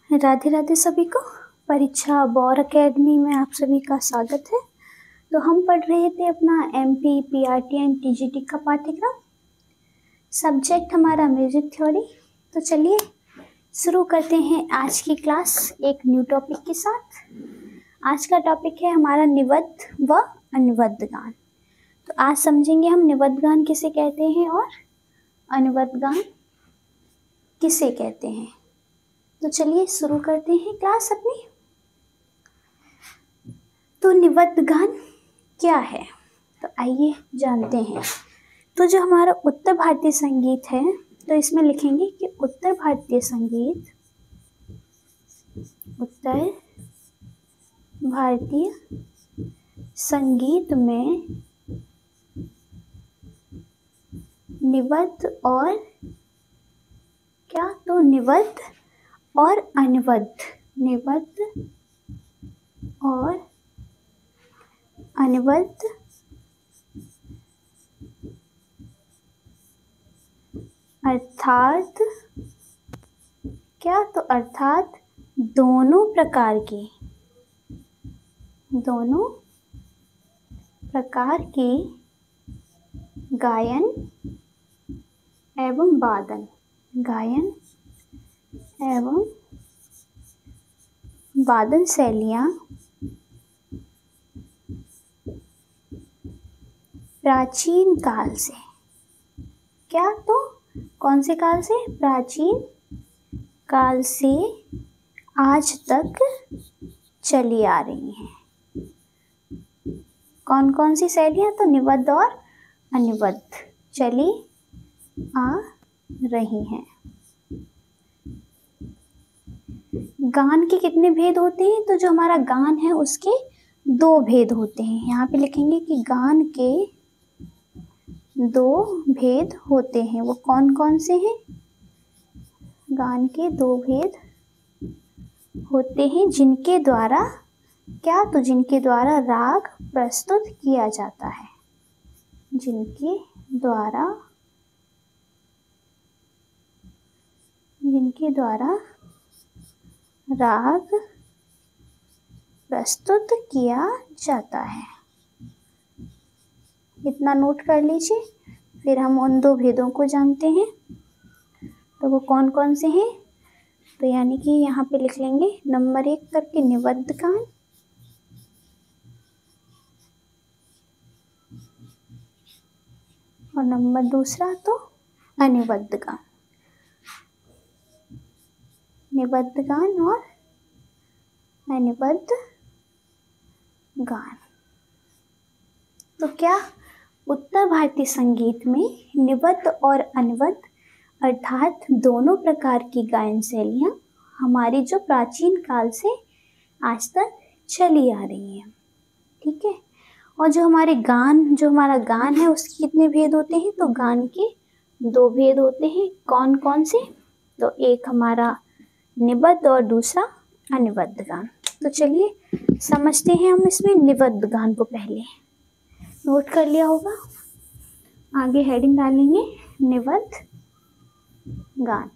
राधे राधे सभी को। परीक्षा बौर एकेडमी में आप सभी का स्वागत है। तो हम पढ़ रहे थे अपना एमपी पीआरटी एंड टीजीटी का पाठ्यक्रम। सब्जेक्ट हमारा म्यूजिक थ्योरी। तो चलिए शुरू करते हैं आज की क्लास एक न्यू टॉपिक के साथ। आज का टॉपिक है हमारा निबद्ध व अनुबद्ध गान। तो आज समझेंगे हम निबद्ध गान किसे कहते हैं और अनुबद्ध गान किसे कहते हैं। तो चलिए शुरू करते हैं क्लास अपनी। तो निबद्ध गान क्या है, तो आइए जानते हैं। तो जो हमारा उत्तर भारतीय संगीत है, तो इसमें लिखेंगे कि उत्तर भारतीय संगीत, उत्तर भारतीय संगीत में निबद्ध और क्या, तो निबद्ध और अनुबद्ध, निबद्ध और अनुबद्ध अर्थात क्या, तो अर्थात दोनों प्रकार के गायन एवं वादन, गायन एवं वादन शैलियाँ प्राचीन काल से, क्या, तो कौन से काल से, प्राचीन काल से आज तक चली आ रही हैं। कौन कौन सी शैलियाँ, तो निबद्ध और अनुबद्ध चली आ रही हैं। गान के कितने भेद होते हैं, तो जो हमारा गान है उसके दो भेद होते हैं। यहाँ पे लिखेंगे कि गान के दो भेद होते हैं। वो कौन कौन से हैं, गान के दो भेद होते हैं जिनके द्वारा क्या, तो जिनके द्वारा राग प्रस्तुत किया जाता है, जिनके द्वारा राग प्रस्तुत किया जाता है। इतना नोट कर लीजिए। फिर हम उन दो भेदों को जानते हैं, तो वो कौन कौन से हैं। तो यानी कि यहाँ पे लिख लेंगे नंबर 1 करके निबद्ध गान, और नंबर 2 तो अनुबद्ध गान। निबद्ध गान और अनुबद्ध गान। तो क्या, उत्तर भारतीय संगीत में निबद्ध और अनुबद्ध अर्थात दोनों प्रकार की गायन शैलियाँ हमारी जो प्राचीन काल से आज तक चली आ रही हैं, ठीक है। और जो हमारा गान है उसके कितने भेद होते हैं, तो गान के दो भेद होते हैं। कौन कौन से, तो एक हमारा निबद्ध और दूसरा अनुबद्ध गान। तो चलिए समझते हैं हम इसमें निबद्ध गान को। पहले नोट कर लिया होगा, आगे हेडिंग डालेंगे निबद्ध गान।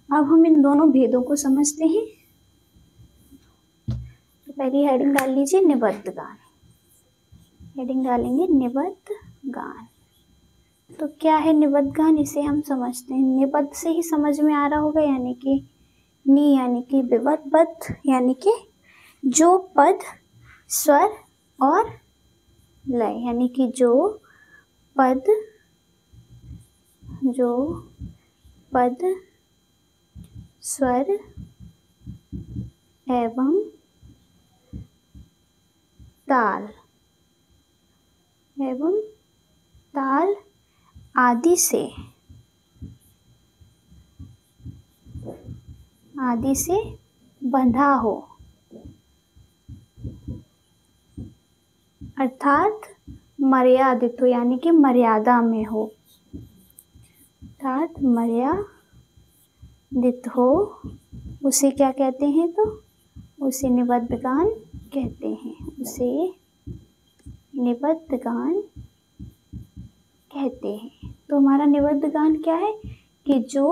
अब हम इन दोनों भेदों को समझते हैं। तो पहली हेडिंग डाल लीजिए निबद्ध गान, हेडिंग डालेंगे निबद्ध गान। तो क्या है निबद्ध गान, इसे हम समझते हैं। निबद्ध से ही समझ में आ रहा होगा, यानी कि नी यानी कि विबद्ध, बद्ध यानी कि जो पद, स्वर और लय, यानी कि जो पद, स्वर एवं ताल आदि से बंधा हो, अर्थात मर्यादित हो, यानी कि मर्यादा में हो, अर्थात मर्यादित हो, उसे क्या कहते हैं, तो उसे निबद्ध गान कहते हैं। उसे निबद्ध गान कहते हैं। तो हमारा निबद्ध गान क्या है कि जो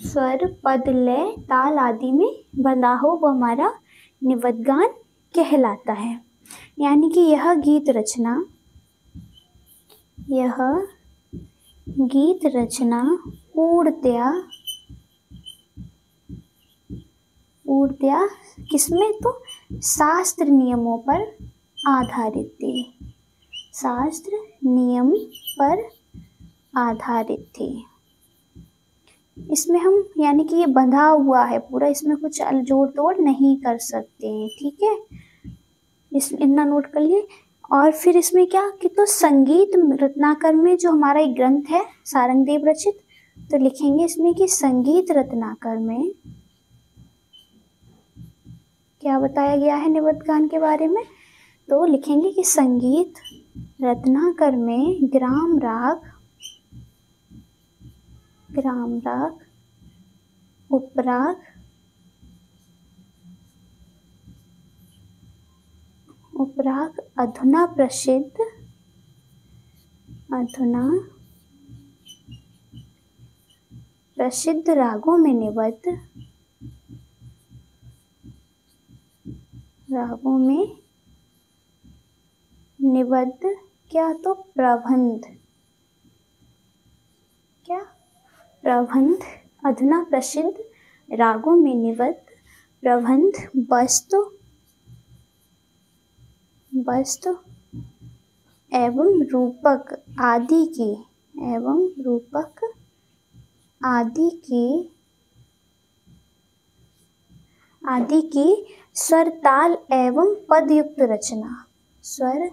स्वर, पद, लय, ताल आदि में बंधा हो वो हमारा निबद्ध गान कहलाता है। यानी कि यह गीत रचना पूर्णतया किसमें, तो शास्त्र नियमों पर आधारित थी। शास्त्र नियम पर आधारित थी। इसमें हम यानी कि ये बंधा हुआ है पूरा, इसमें कुछ जोड़ तोड़ नहीं कर सकते हैं, ठीक है। इसमें इतना नोट कर लिए। और फिर इसमें क्या कि तो संगीत रत्नाकर में जो हमारा एक ग्रंथ है सारंगदेव रचित, तो लिखेंगे इसमें कि संगीत रत्नाकर में क्या बताया गया है निबद्ध गान के बारे में, तो लिखेंगे कि संगीत रत्नाकर में ग्राम राग, उपराग, अधुना प्रसिद्ध रागों में निबद्ध क्या, तो प्रबंध, अधुना प्रसिद्ध रागों में निबद्ध प्रबंध, वस्तु एवं रूपक आदि की स्वर, ताल एवं पदयुक्त रचना, स्वर,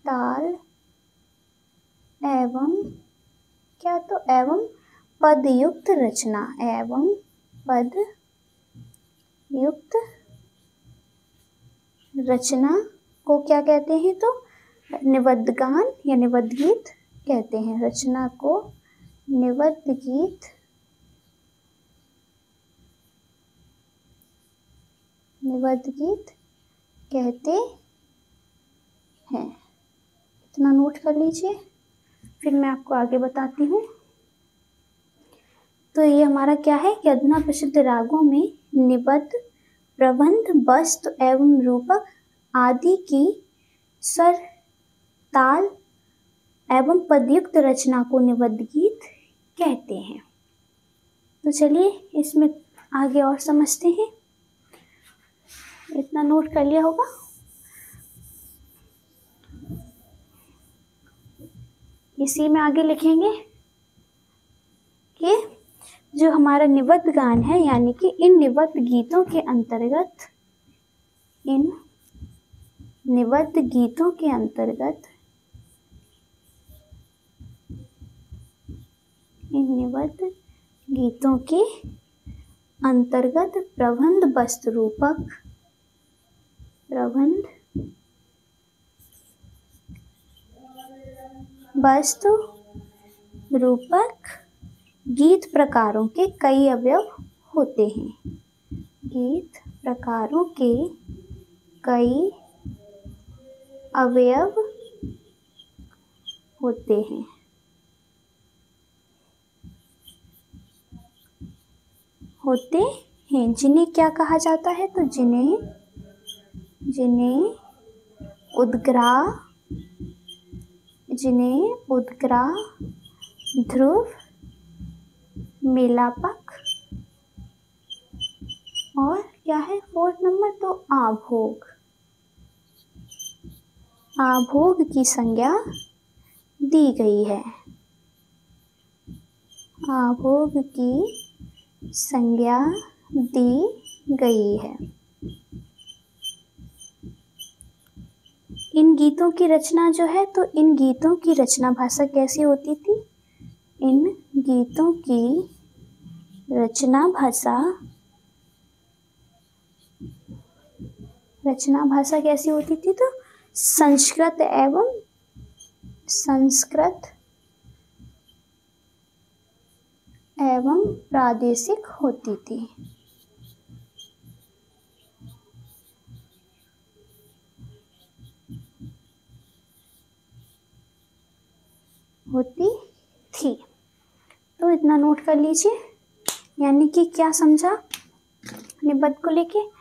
ताल एवं क्या, तो एवं पदयुक्त रचना, को क्या कहते हैं, तो निबद्ध गान या निबद्ध गीत कहते हैं। रचना को निबद्ध गीत कहते हैं। इतना नोट कर लीजिए, फिर मैं आपको आगे बताती हूँ। तो ये हमारा क्या है कि अधुना प्रसिद्ध रागों में निबद्ध प्रबंध, वस्तु एवं रूपक आदि की स्वर, ताल एवं पदयुक्त रचना को निबद्ध गीत कहते हैं। तो चलिए इसमें आगे और समझते हैं। इतना नोट कर लिया होगा। इसी में आगे लिखेंगे कि जो हमारा निबद्ध गान है, यानी कि इन निबद्ध गीतों के अंतर्गत प्रबंध, वस्तु रूपक गीत प्रकारों के कई अवयव होते हैं। जिन्हें क्या कहा जाता है, तो जिन्हें उद्ग्राह, ध्रुव, मेलापक और क्या है 4 नंबर, तो आभोग की संज्ञा दी गई है। इन गीतों की रचना जो है, तो इन गीतों की रचना भाषा कैसी होती थी? इन गीतों की रचना भाषा कैसी होती थी? तो संस्कृत एवं प्रादेशिक होती थी। तो इतना नोट कर लीजिए। यानी कि क्या समझा निबद्ध को लेके?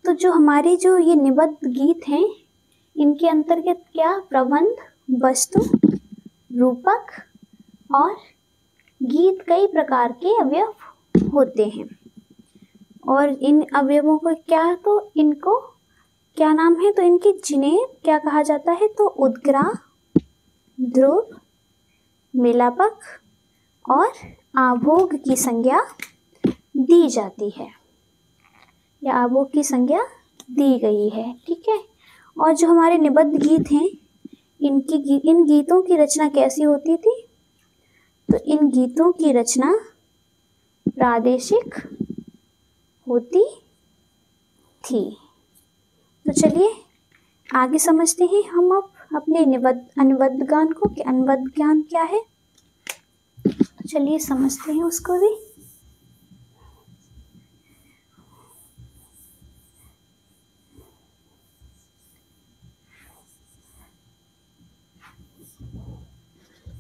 तो जो हमारे जो ये निबद्ध गीत हैं, इनके अंतर्गत क्या प्रबंध, वस्तु, रूपक और गीत कई प्रकार के अवयव होते हैं। और इन अवयवों को क्या, तो इनको क्या नाम है, तो इनकी जिन्हें क्या कहा जाता है, तो उद्ग्राह, ध्रुव, मेलापक और आभोग की संज्ञा दी जाती है, या आभोग की संज्ञा दी गई है। ठीक है। और जो हमारे निबद्ध गीत हैं, इन गीतों की रचना कैसी होती थी? तो इन गीतों की रचना प्रादेशिक होती थी। तो चलिए आगे समझते हैं हम अब अपने अनुबद्ध गान को कि अनुबद्ध गान क्या है। तो चलिए समझते हैं उसको भी।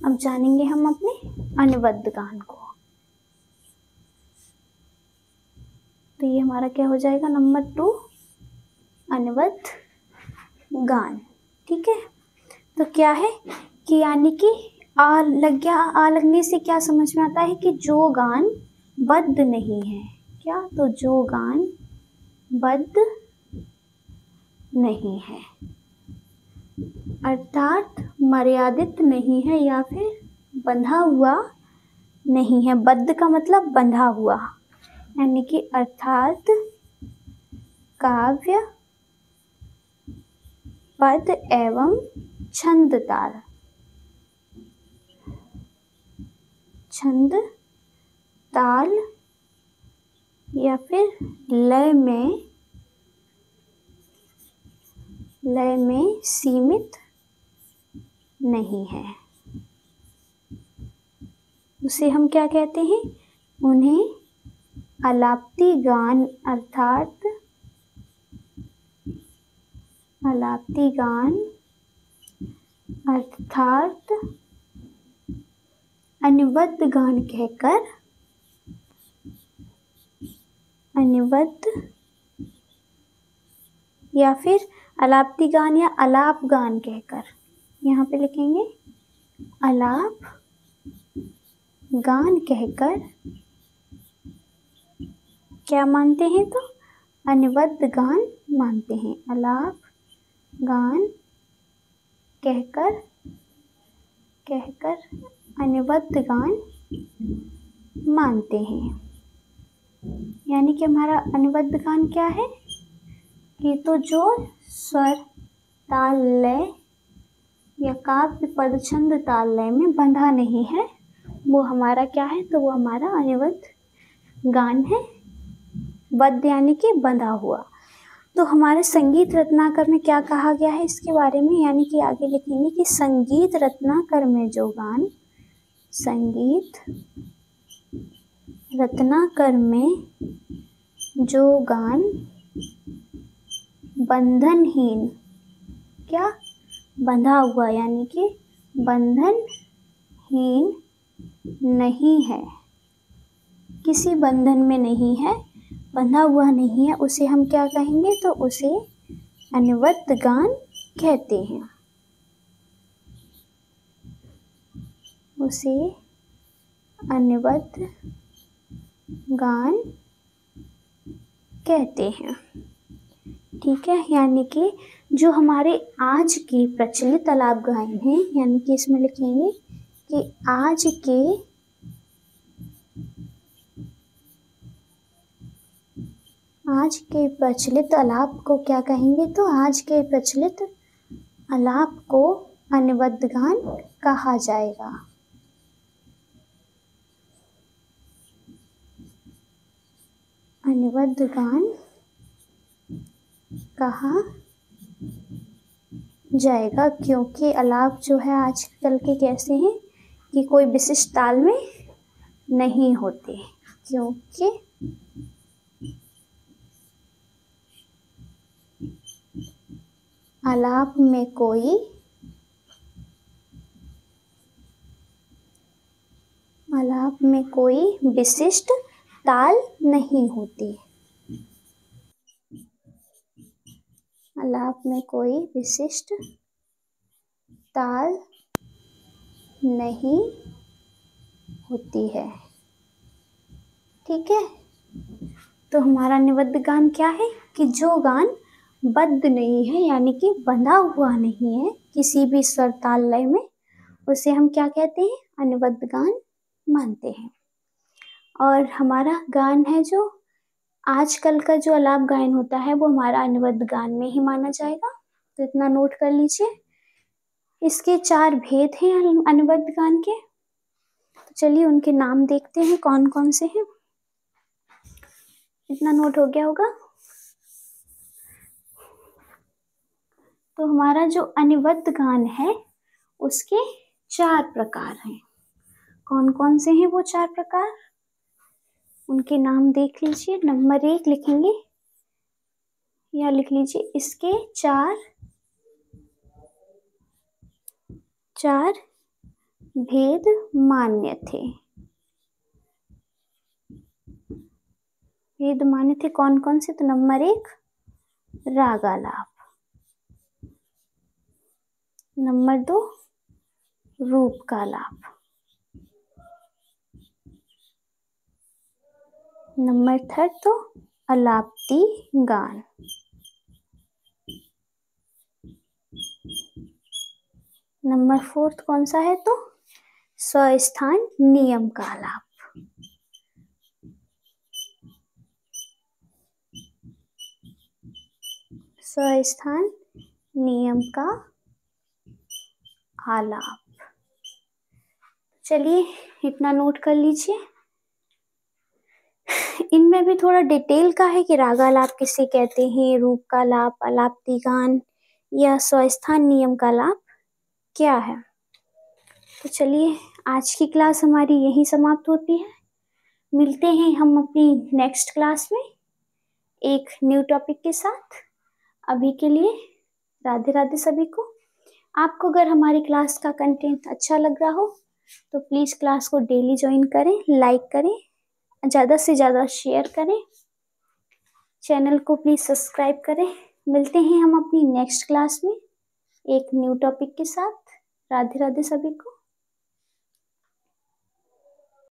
अब जानेंगे हम अपने अनुबद्ध गान को। तो ये हमारा क्या हो जाएगा, नंबर 2 अनुबद्ध गान। ठीक है। तो क्या है कि यानी कि आ लगने से क्या समझ में आता है कि जो गान बद्ध नहीं है, क्या, तो जो गान बद्ध नहीं है, अर्थात मर्यादित नहीं है या फिर बंधा हुआ नहीं है। बद्ध का मतलब बंधा हुआ, यानी कि अर्थात काव्य, पद एवं छंद ताल या फिर लय में सीमित नहीं है। उसे हम क्या कहते हैं? उन्हें आलाप्ती गान अर्थात अनुबद्ध गान कहकर, अनुबद्ध या फिर आलाप्ती गान या आलाप गान कहकर, यहाँ पे लिखेंगे आलाप गान कहकर क्या मानते हैं? तो अनुबद्ध गान मानते हैं। आलाप गान कहकर अनुबद्ध गान मानते हैं। यानी कि हमारा अनुबद्ध गान क्या है कि तो जो स्वर, ताल, लय या काव्य, पद, छंद, ताल, लय में बंधा नहीं है, वो हमारा क्या है? तो वो हमारा अनुबद्ध गान है। बद्ध यानी कि बंधा हुआ। तो हमारे संगीत रत्नाकर में क्या कहा गया है इसके बारे में? यानी कि आगे लिखेंगे कि संगीत रत्नाकर में जो गान, संगीत रत्नाकर में जो गान बंधनहीन, क्या, बंधा हुआ, यानी कि बंधनहीन नहीं है, किसी बंधन में नहीं है, बंधा हुआ नहीं है, उसे हम क्या कहेंगे? तो उसे अनुबद्ध गान कहते हैं। उसे अनुबद्ध गान कहते हैं। ठीक है। यानी कि जो हमारे आज के प्रचलित आलाप गायन हैं, यानी कि इसमें लिखेंगे कि आज के प्रचलित आलाप को क्या कहेंगे? तो आज के प्रचलित आलाप को अनुबद्ध गान कहा जाएगा। अनुबद्ध गान कहा जाएगा, क्योंकि आलाप जो है आजकल के कैसे हैं कि कोई विशिष्ट ताल में नहीं होते, क्योंकि आलाप में कोई विशिष्ट ताल नहीं होती। आलाप में कोई विशिष्ट ताल नहीं होती है। ठीक है, तो हमारा निबद्ध गान क्या है कि जो गान बद्ध नहीं है, यानी कि बंधा हुआ नहीं है किसी भी स्वर ताल लय में, उसे हम क्या कहते हैं, अनुबद्ध गान मानते हैं। और हमारा गान है जो आजकल का जो आलाप गायन होता है वो हमारा अनुबद्ध गान में ही माना जाएगा। तो इतना नोट कर लीजिए। इसके 4 भेद हैं अनुबद्ध गान के। तो चलिए उनके नाम देखते हैं कौन कौन से हैं। इतना नोट हो गया होगा। तो हमारा जो अनुबद्ध गान है उसके 4 प्रकार हैं। कौन कौन से हैं वो 4 प्रकार, उनके नाम देख लीजिए। नंबर 1 लिखेंगे या लिख लीजिए, इसके 4 भेद मान्य थे। भेद मान्य थे कौन कौन से, तो नंबर 1 रागालाप, नंबर 2 रूप का लाप, नंबर 3 तो अलाप्ती गान, नंबर 4 कौन सा है, तो स्वस्थान नियम का आलाप। स्वस्थान नियम का आलाप। चलिए इतना नोट कर लीजिए। इनमें भी थोड़ा डिटेल का है कि रागालाप किसे कहते हैं, रूप का लाप, अलाप्ती गान या स्वस्थान नियम का लाप क्या है। तो चलिए आज की क्लास हमारी यहीं समाप्त होती है। मिलते हैं हम अपनी नेक्स्ट क्लास में एक न्यू टॉपिक के साथ। अभी के लिए राधे राधे सभी को। आपको अगर हमारी क्लास का कंटेंट अच्छा लग रहा हो तो प्लीज़ क्लास को डेली ज्वाइन करें, लाइक करें, ज़्यादा से ज़्यादा शेयर करें, चैनल को प्लीज़ सब्सक्राइब करें। मिलते हैं हम अपनी नेक्स्ट क्लास में एक न्यू टॉपिक के साथ। राधे राधे सभी को।